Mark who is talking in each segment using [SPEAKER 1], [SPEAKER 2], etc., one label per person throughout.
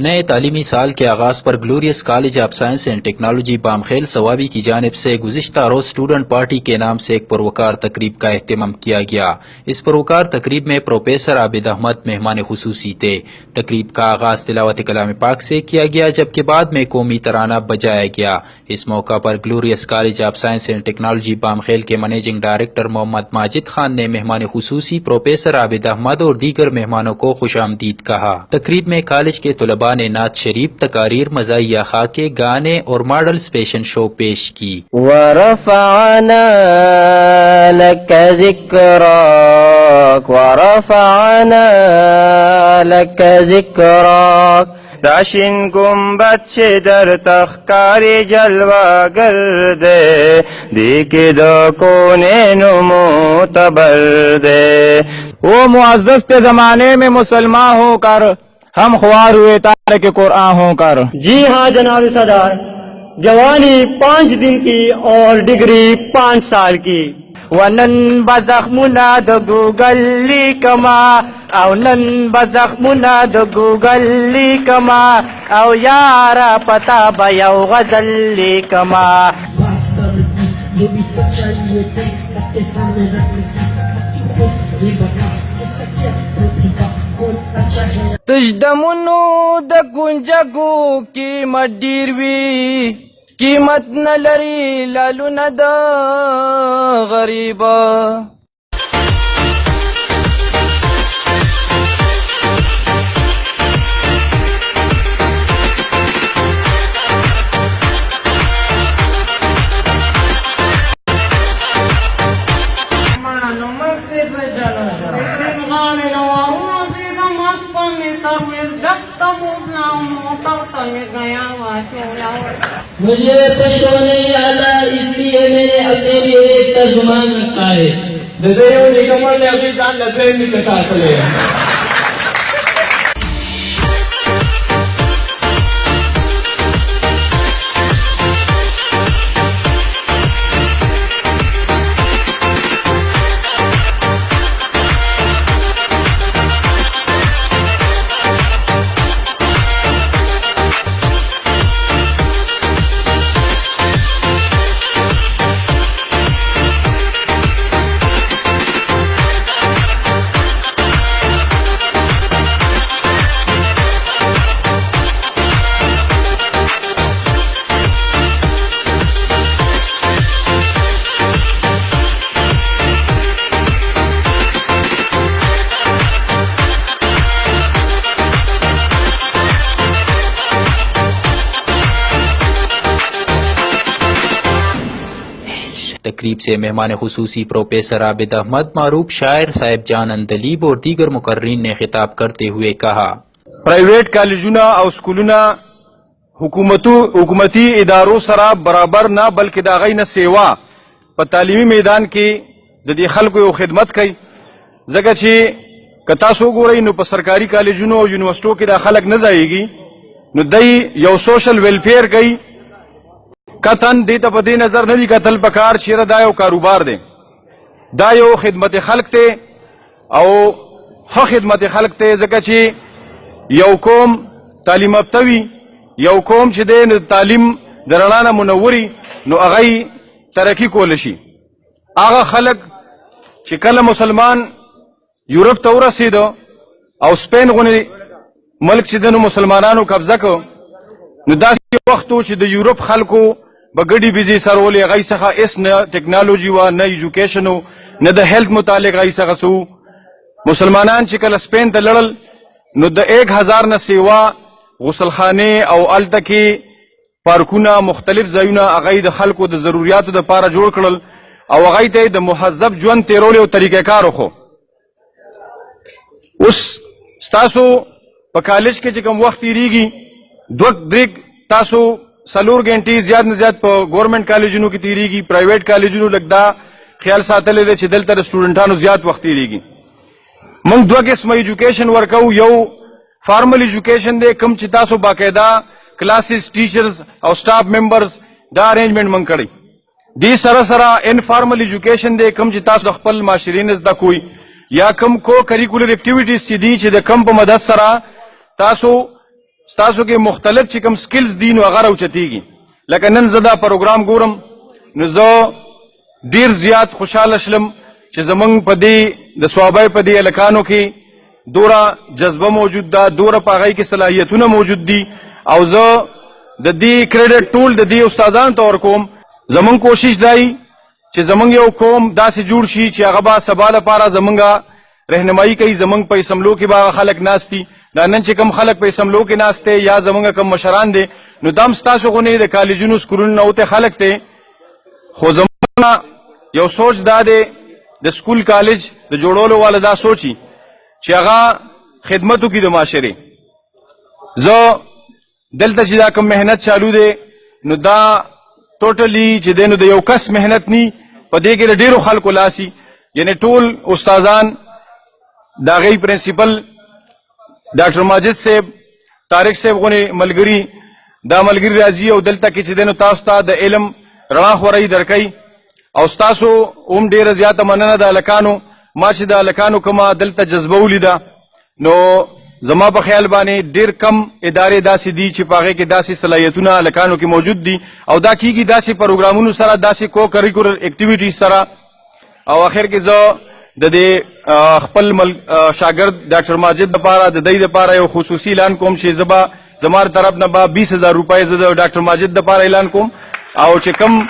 [SPEAKER 1] नए तालीमी साल के आगाज पर glorious college of science and technology बामखेल सवाबी की जानिब से गुज़िश्ता रोज स्टूडेंट पार्टी के नाम से एक पुरवकार तकरीब का एहतमाम किया गया। इस पुरवकार तकरीब में प्रोफेसर आबिद अहमद मेहमान खुसूसी थे। तकरीब का आगाज तिलावत कलाम पाक से किया गया, जबकि बाद में कौमी तराना बजाया गया। इस मौका पर glorious college of science and technology Bamkhel के मैनेजिंग डायरेक्टर मोहम्मद माजिद खान ने मेहमान खुसूसी प्रोफेसर आबिद अहमद और दीगर मेहमानों को खुशामदीद कहा। तकरीब में कॉलेज के तलबा ने नात शरीफ, तकारीर, मज़ाहिया खाके, गाने और मॉडल स्पेशन शो पेश की।
[SPEAKER 2] वरफ़अना लक ज़िक्रक वरफ़अना लक ज़िक्रक दाशिन गुम्बद से दर तख्कारी जलवा गर्दे दिके दो कोने नुमो तबर दे।
[SPEAKER 3] वो मुअज़्ज़ज़ के ज़माने में मुसलमान होकर हम ख्वार हुए तारिक कुरान होकर।
[SPEAKER 4] जी हाँ जनाब सदार, जवानी 5 दिन की और डिग्री 5 साल की।
[SPEAKER 3] वनन बज़ख्मुना द गूगली कमा औ नन बज़ख्मुना द गूगली कमा औ यारा पता बयाव गज़ली कमा।
[SPEAKER 5] जो भी सच्चाई ये देख सबके सामने रखने ये बता इसका क्या प्रतिभा कौन अच्छा है।
[SPEAKER 3] तजदमुनो द गुंजगो कीमत डीरवी कीमत न लरी लालू न द गरीबा।
[SPEAKER 5] मुझे पशु नहीं आता, इसलिए मैंने अपने लिए एक तर्जुमान रखा है।
[SPEAKER 1] तकरीब से मेहमान खुसूसी प्रोफेसर आबिद अहमद, मारूफ शायर साहिब जान अंदलीब और दीगर मुकर्रीन ने खिताब करते हुए कहा,
[SPEAKER 6] प्राइवेट कॉलेजुना और स्कूलुना हुकूमती इदारों सरा बराबर ना बल्कि दागई न सेवा प तालीमी मैदान की जदी खल्को खिदमत कई जगह चे कतासो गोरई नु प सरकारी कॉलेजुनो और यूनिवर्सिटियों की दाखलक न जाएगी नु दई यो सोशल वेलफेयर कई कतन देता पदे नजर नहीं कतल पकार शेर दायो कारोबार दे दायो खिदमत खल्क ते औ खिदमत खल्क ते जगह चे यौ कौम तालीम अफ्तवी यौ कौम चे दे तालीम दरणाना मुनवरी नो अगई तरक्की कोलशी आगा खलक चे कल मुसलमान यूरोप तौरा सीधो और स्पेन गुने मुल्क चे दनो मुसलमानानो कब्जा को नो दासी वक्तों चे दे यूरोप खलको बगड़ी बिजी सरवले गई सखा इस न टेक्नोलॉजी व न एजुकेशन न द हेल्थ मुतालिक गई सखा सु मुसलमानान चिकल स्पेन द लड़ल नु द 1000 न सेवा गुसल खाने और अल तकी पार्कुना मुख्तलिफ जायुना अगई द खल्को द जरूरियात द पारा जोड़ करल और अगई ते द मुहज्जब जुन तेरोले और तरीक़ेकार हो उस तासो प कॉलेज के चिकम वक्त रीगी द्रिक तासो सलूर घंटी ज्यादा न ज्यादा गवर्नमेंट कॉलेजों की तीरीगी प्राइवेट कॉलेजों लगता ख्याल सातले दे छिदल तर स्टूडेंटानो ज्यादा वक्त तीरीगी मंग दो किस्म एजुकेशन वर्कऊ यौ फॉर्मल एजुकेशन दे कम चितासो बाकायदा क्लासेस टीचर्स और स्टाफ मेंबर्स दा अरेंजमेंट मंग कड़ी दी सरा इनफॉर्मल एजुकेशन दे कम चितासो खपल माशरीन दा कोई या कम को करिकुलर एक्टिविटीज सी दी चे दे कम प मदद सरा तासो ستاسو کې مختلف چې کوم سکلز دي نو هغه راوچتېږي. لکه نن زه دا پروګرام ګورم نو زه ډېر زیات خوشحاله شلم چې زمونږ په دې د صوابۍ په دې هلکانو کې دوره جذبه موجود ده، دوره په هغوی کې صلاحیتونه موجود دي او زه د دې کریډټ ټول د دې استادانو ته ورکوم. زمونږ کوشش دی چې زمونږ یو قوم داسې جوړ شي چې هغه به سبا لپاره زمونږ رهنمایي کوي. زمونږ په اسمبلو کې به خلک ناست دي، دا نن چې کوم خلک په اسمبلو کې ناست دی یا زمونږ کوم مشران دي نو دا هم ستاسو غونې د کالجونو سکولونو نه وته خلک دی. خو زمونږ یو سوچ دا دی د سکول کالج د جوړولو والا دا سوچي چې هغه خدمت وکړي د معاشرې. زه دلته چې دا کوم محنت چالو دی نو دا ټوټلی چې دی نو د یو کس محنت نی، په دې کې د ډېرو خلکو لاسي، یعنی ټول استادان د هغې پرنسپل ډاکټر ماجد صاحب، طارق صاحب غونې ملګري، دا ملګري راځي او دلته کې چې دی نو تاسو ته د علم رڼا خورۍ درکوي او ستاسو هم ډېره زیاته مننه د هلکانو. ما چې د هلکانو کومه دلته جذبه ولیده نو زما په خیال باندې ډېر کم ادارې داسې دي چې په هغې کې داسې صلاحیتونه هلکانو کې موجود دي او دا کیږي داسې پروګرامونو سره، داسې کو کریکولر اکټیویټیز سره. او آخر کې زه د دې خپل شاګرد ډاکټر ماجد لپاره د دې لپاره یو خصوصي اعلان کوم چې زه به زما طرف نه به 20,000 روپۍ زه د ډاکټر ماجد لپاره اعلان کوم او چې کوم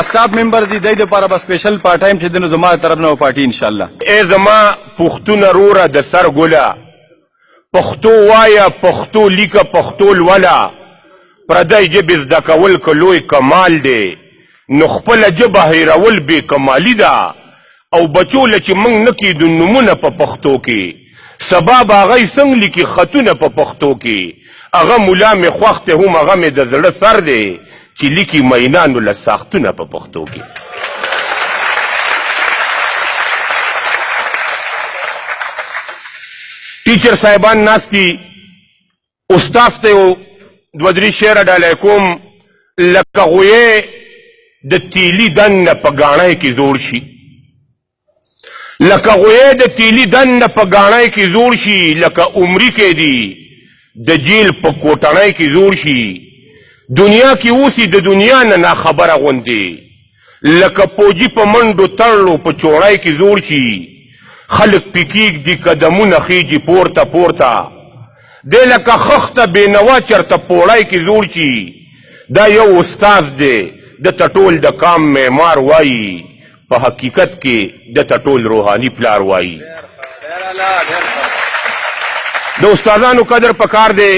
[SPEAKER 6] سٹاف ممبر دي دای د لپاره به سپیشل پارت ټایم چې دنو زما طرف نه پارټي ان شاء الله.
[SPEAKER 7] ای زما پښتون روره د سر ګله، پښتو وایا، پښتو لیکه، پښتو لوله، پردی ژبې زده کول که لوی کمال دی نو خپله ژبه هیرول بې کمالي ده. او بچو له چې موږ نه کیدو نومونه په پښتو کې، سبا به هغی څنګه لیکي خطونه په پښتو کې. هغه ملا مې خوښ دی، هم هغه مې د زړه سر دی چې لیکي مینانو له ساختونه په پښتو کې. ټیچر صاحبان ناستی، استاذ ته یو دوه درې شعره ډالۍ کوم. لکه غویې د تیلي دننه په ګاڼۍ کې زوړ شي، لکه غویې د تیلي دننه په ګاڼۍ کې زوړ شي، لکه عمري کې دی د جیل په کوټنۍ کې زوړ شي. دنیا کې اوسي د دنیا نه ناخبره غوندې، لکه پوجي په منډو تړلو په چوړی کې زوړ شي. خلق پې کېږدي قدمونه خیجي پورته پورته، دی لکه خښته بېنوا چېرته پوړی کې زوړ شي. دا یو استاذ دی، دته ټول د کام معمار وایي، په حقیقت کې دته ټول روحاني پلار وایي. د استادانو قدر پکار دی،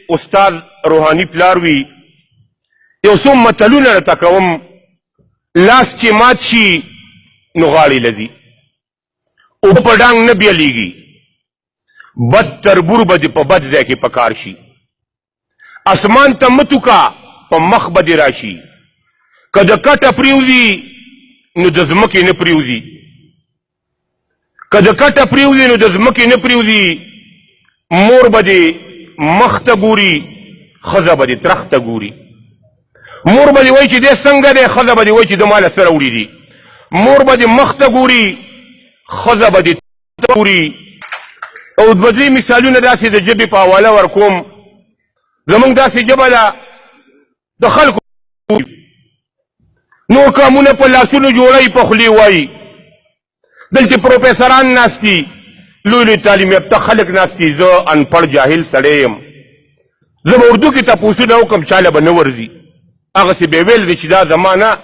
[SPEAKER 7] استاد روحاني پلار وي. یو څو متلونه راته کوم. لاس چې مات شي نو غاړې لځي، اوبه په ډانګ نه بیلیږي، بد تربور به دې په بد ځای کې پکار شي. اسمان ته متوکا په مخ به دې راشي، که د کټه پریوځي نو د ځمکې نه پریوځي، که د کټه پریوځي نو د ځمکې نه پریوځي. مور به دې مخ ته ګوري، ښځه به دې ترخ ته ګوري. مور به دې وایي چې دې څنګه دی، ښځه به دې وایي چې د ما له سره وړي دي. مور به دې مخ ته ګوري، ښځه به دې ته ګوري. او دوه درې مثالونه داسې د ژبې په حواله ورکوم. زمونږ داسې ژبه ده د خلکو نور کامونه په لاسونو جوړوي، په خولې وایي. دلته پروفیسران ناستي، لوی لوی تعلیم یافته خلک ناستي. زه انپړ جاهل سړی یم، زه به اردو کې تپوسونه وکړم، چاله به نه ورځي. هغسې به یې ویل دی چې دا زما نه،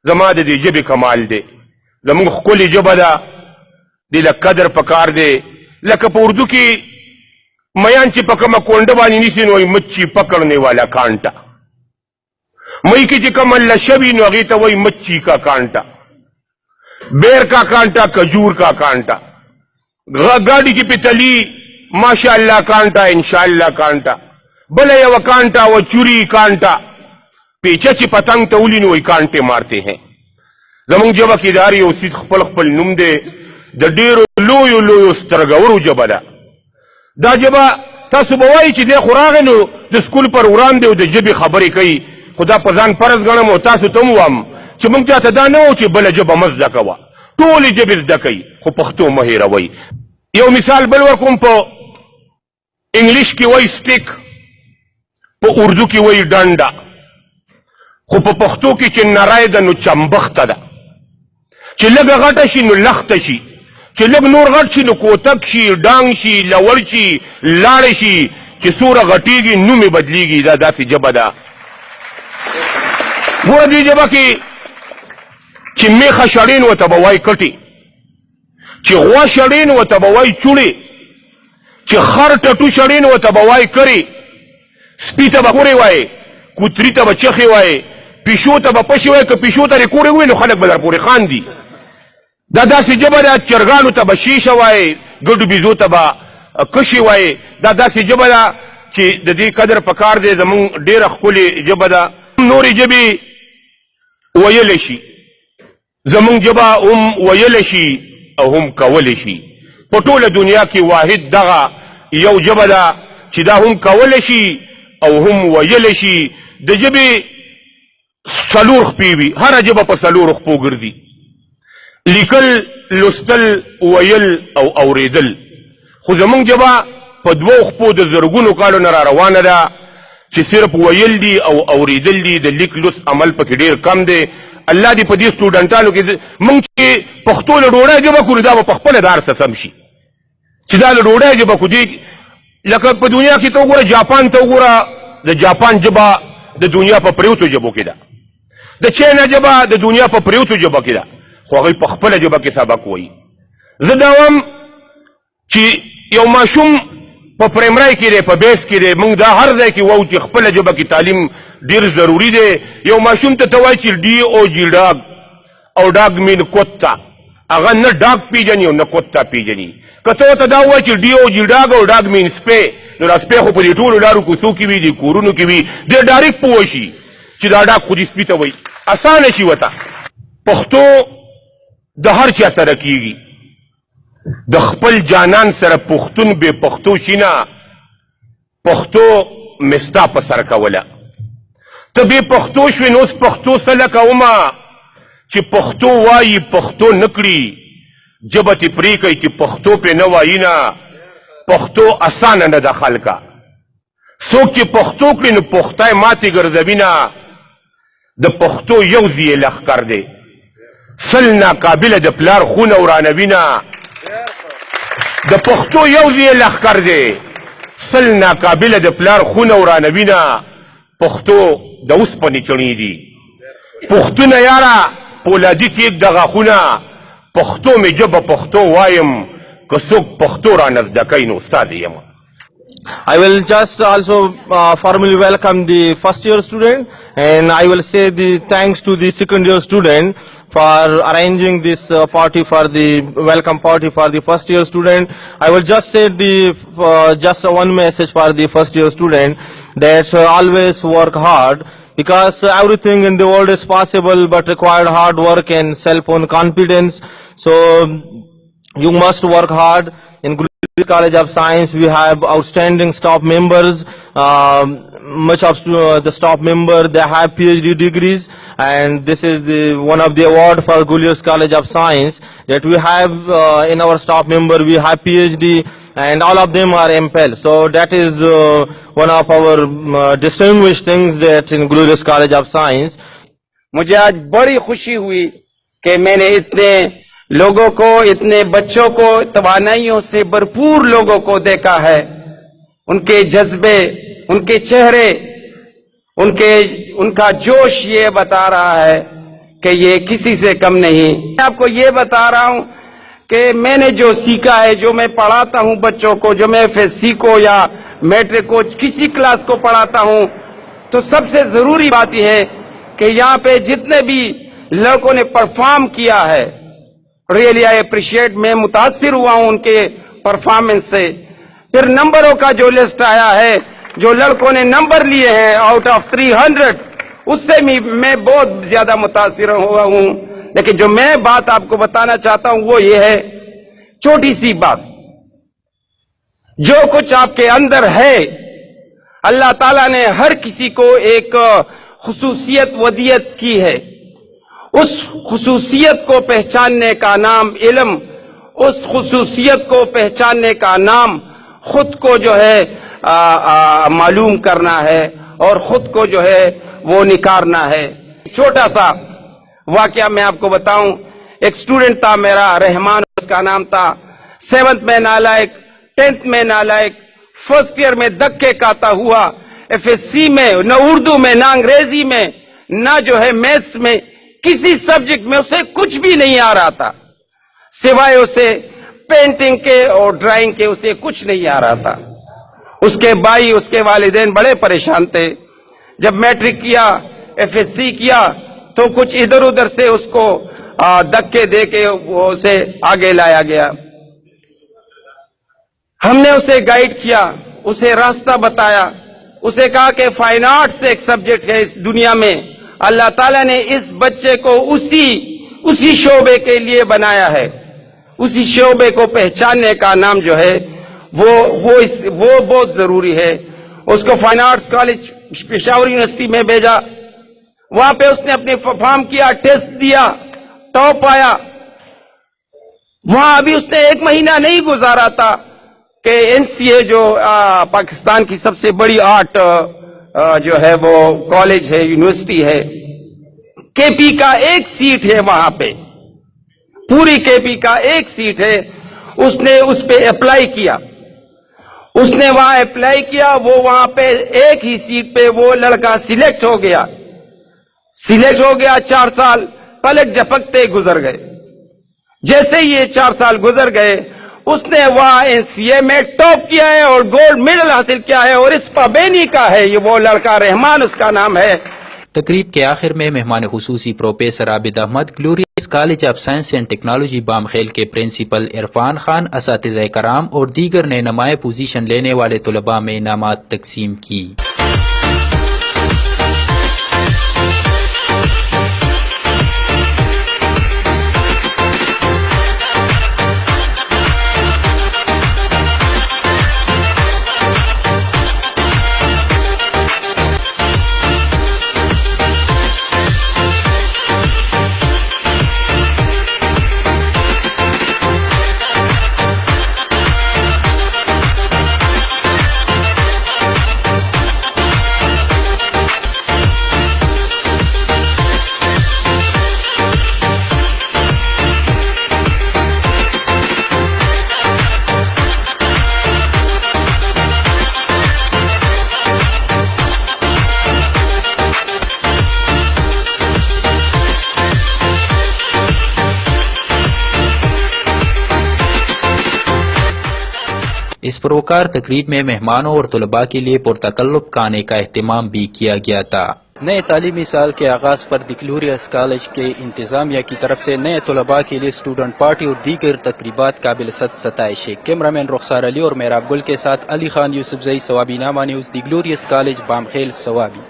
[SPEAKER 7] زما د دې ژبې کمال دی. زمونږ ښکلې ژبه ده، دې له قدر پکار دی. لکه په اردو کې میان چې په کومه کونډه باندې نیسي نو وایي مچی پکړنے والا کانټا. مئی کې چې کومه لشه وي نو هغې ته وایي مچی کا کانټا، بیر کا کانټا، کجور کا کانټا. गाड़ी की पितली माशाअल्लाह कांटा इंशाअल्लाह कांटा भले ये वो कांटा वो चुरी कांटा पीछे ची पतंग तौली नो कांटे मारते हैं जमंग जब की दारी उसी खपल खपल नुमदे द डेरो लोयो लोयो स्तरगवरु जबदा دا جبا تاسو بوای چې د خوراغنو د سکول پر وران دی د جبي خبرې کوي خدا په ځان فرض غنم او تاسو ته موام چې مونږ ته دا نه و چې بل جبه مزه کوا ټول جبه زده کوي خو پښتو مهیروي یو مثال بل ورکوم په انګلیش کې وای سپیک په اردو کې وایي ډنډه، خو په پښتو کې چې نری ده نو چمبخته ده، چې لږه غټه شي نو لخته شي، چې لږ نور غټ شي نو کوتک شي، ډانګ شي، لوړ شي، لاړې شي، چې څومره غټېږي نوم یې بدلېږي. دا داسې ژبه ده. ګوره دې ژبه کې چې میخه شړین ورته به وایي کټې، چې غوا شړین ورته به وایي چوړې، چې خر ټټو شړین ورته به وایي کرې، سپي ته به کورې وایي، کوتري ته به چخې وایي، پیشو ته به پشې وایي. که پیشو ته یې کورې ووایي نو خلک به در پورې خاندي. دا داسې ژبه ده. چرګانو ته به شیشه وایي، ګډو بیزو ته به کشې وایي. دا داسې ژبه ده چې د دې قدر پکار دی. زمونږ ډېره ښکلې ژبه ده. نورې ژبې ویلی شي، زمونږ ژبه هم ویلی شي او هم کولی شي. په ټوله دنیا کې واحد دغه یو ژبه ده چې دا هم کولی شي او هم ویلی شي. د ژبې څلور خپې وي، هره ژبه په څلورو خپو ګرځي: لیکل، لوستل، ویل او اوریدل. خو زمونږ ژبه په دوو خپو د زرګونو کالو نه را روانه ده چې صرف ویل دي او اوریدل دي. د لیک لوست عمل پکې ډېر کم دی. الله دې په دې سټوډنټانو کې موږ چې پښتو له ډوډۍ ژبه کړو دا به په خپله د هر څه سم شي چې دا له ډوډۍ ژبه کړو. دې لکه په دنیا کې ته وګوره، جاپان ته وګوره، د جاپان ژبه د دنیا په پریوتو ژبو کې ده. د چاینا ژبه د دنیا په پریوتو ژبه کې ده، خو هغوی په خپله ژبه کې سبق وایي. زه دا وایم چې یو ماشوم په پرایمرۍ کې دی، په بیس کې دی، موږ دا هر ځای کې وایو چې خپله ژبه کې تعلیم ډېر ضروري دی. یو ماشوم ته وایي چې ډي او جي ډاګ، او ډاګ مین کوتا، هغه نه ډاګ پیژني او نه کوتا پیژني. که ته ورته دا وایي چې ډي او جي ډاګ او ډاګ مین سپی، نو دا سپی خو په دې ټولو لارو کوڅو کې وي، د کورونو کې وي، دی ډایرکټ پوه شي چې دا ډاګ خو دې سپي ته وایي. اسانه شي ورته. پښتو د هر چا سره کیږي. د خپل جانان سره پښتون بې پښتو شي نه، پښتو مې ستا په سر کوله. ته بې پښتو شوې نو اوس پښتو څه لکومه چې پښتو وایي پښتو نه کړي، ژبه تې پرېږدئ چې پښتو پې نه وایي نه. پښتو اسانه نه ده خلکه. څوک چې پښتو کړي نو پښتی ماتې ګرځوي نه. د پښتو یو ځای لښکر دی، سل ناقابله د پلار خونه ورانوي نه. د پښتو یو ځای لښکر دی، سل ناقابله د پلار خونه ورانوي نه. پښتو د اوسپنې چڼې دي. پښتونه یاره پولادي کېږ د غاښونه. پښتو مې ژبه پښتو وایم، که څوک پښتو رانه زده کوي نو استاد یم.
[SPEAKER 8] I will just also formally welcome the first year student, and I will say the thanks to the second year student for arranging this party for the welcome party for the first year student. I will just say the just one message for the first year student, that always work hard, because everything in the world is possible but required hard work and self-own confidence. So you must work hard. In Glorious College of Science, we have outstanding staff members. Much of the staff member, they have PhD degrees, and this is the one of the award for Glorious College of Science, that we have in our staff member, we have PhD, and all of them are MPhil. So that is one of our distinguished things that in Glorious College of Science.
[SPEAKER 2] मुझे आज बड़ी खुशी हुई कि मैंने इतने लोगों को, इतने बच्चों को, तवानाइयों से भरपूर लोगों को देखा है. उनके जज्बे, उनके चेहरे, उनका जोश ये बता रहा है कि ये किसी से कम नहीं. मैं आपको ये बता रहा हूं कि मैंने जो सीखा है, जो मैं पढ़ाता हूं बच्चों को, जो मैं FSC को या मैट्रिक को किसी क्लास को पढ़ाता हूं, तो सबसे जरूरी बात यह है कि यहाँ पे जितने भी लड़कों ने परफॉर्म किया है, रियली आई अप्रिशिएट, मैं मुतासिर हुआ हूं उनके परफॉर्मेंस से. फिर नंबरों का जो लिस्ट आया है, जो लड़कों ने नंबर लिए हैं आउट ऑफ 300, उससे मैं बहुत ज्यादा मुतासिर हुआ हूं. लेकिन जो मैं बात आपको बताना चाहता हूं वो ये है, छोटी सी बात, जो कुछ आपके अंदर है, अल्लाह ताला ने हर किसी को एक खुसूसियत वदियत की है. उस खुसूसियत को पहचानने का नाम इल्म, उस खुसूसियत को पहचानने का नाम खुद को जो है मालूम करना है, और खुद को जो है वो निखारना है। छोटा सा वाकया मैं आपको बताऊं, एक स्टूडेंट था मेरा, रहमान उसका नाम था, 7th में नालायक, 10th में नालायक, फर्स्ट ईयर में धक्के खाता हुआ, FSC में न उर्दू में न अंग्रेजी में न जो है मैथ्स में, किसी सब्जेक्ट में उसे कुछ भी नहीं आ रहा था, सिवाय उसे पेंटिंग के और ड्राइंग के, उसे कुछ नहीं आ रहा था। उसके भाई, उसके वालिदैन बड़े परेशान थे। जब मैट्रिक किया, FSC किया, तो कुछ इधर उधर से उसको धक्के दे के उसे आगे लाया गया। हमने उसे गाइड किया, उसे रास्ता बताया, उसे कहा कि फाइन आर्ट्स एक सब्जेक्ट है इस दुनिया में, अल्लाह ताला ने इस बच्चे को उसी शोबे के लिए बनाया है, उसी शोबे को पहचानने का नाम जो है वो बहुत जरूरी है। उसको फाइन आर्ट्स कॉलेज पेशावर यूनिवर्सिटी में भेजा, वहां पे उसने अपने परफॉर्म किया, टेस्ट दिया, टॉप आया। वहां अभी उसने 1 महीना नहीं गुजारा था कि NCA जो पाकिस्तान की सबसे बड़ी आर्ट जो है वो कॉलेज है, यूनिवर्सिटी है, KP का एक सीट है वहां पे, पूरी KP का एक सीट है। उसने उस पे अप्लाई किया, उसने वहां अप्लाई किया, वो वहां पे एक ही सीट पे वो लड़का सिलेक्ट हो गया। 4 साल पलक झपकते गुजर गए। जैसे ये 4 साल गुजर गए, उसने वहां NCA में टॉप किया है और गोल्ड मेडल हासिल किया है, और इस पाबेनी का है ये वो लड़का, रहमान उसका नाम है।
[SPEAKER 1] तकरीब के आखिर में मेहमान खुसूसी professor Abid Ahmed, glorious college of science and technology Bamkhel के प्रिंसिपल इरफान खान, असातिज़े कराम और दीगर ने नुमाया पोजीशन लेने वाले तलबा में इनामात तकसीम की। इस पुरवकार तकरीब में मेहमानों और तलबा के लिए पुरतकल्लुफ खाने का एहतमाम भी किया गया था। नए तालीमी साल के आगाज पर द ग्लोरियस कॉलेज के इंतजामिया की तरफ से नए तलबा के लिए स्टूडेंट पार्टी और दीगर तकरीबात काबिल सताइश है। कैमरामैन रुखसार अली और मेहराब गुल के साथ अली खान यूसुफ जई, सवाबी नामा न्यूज़, द ग्लोरियस कॉलेज बामखेल, सवाबी।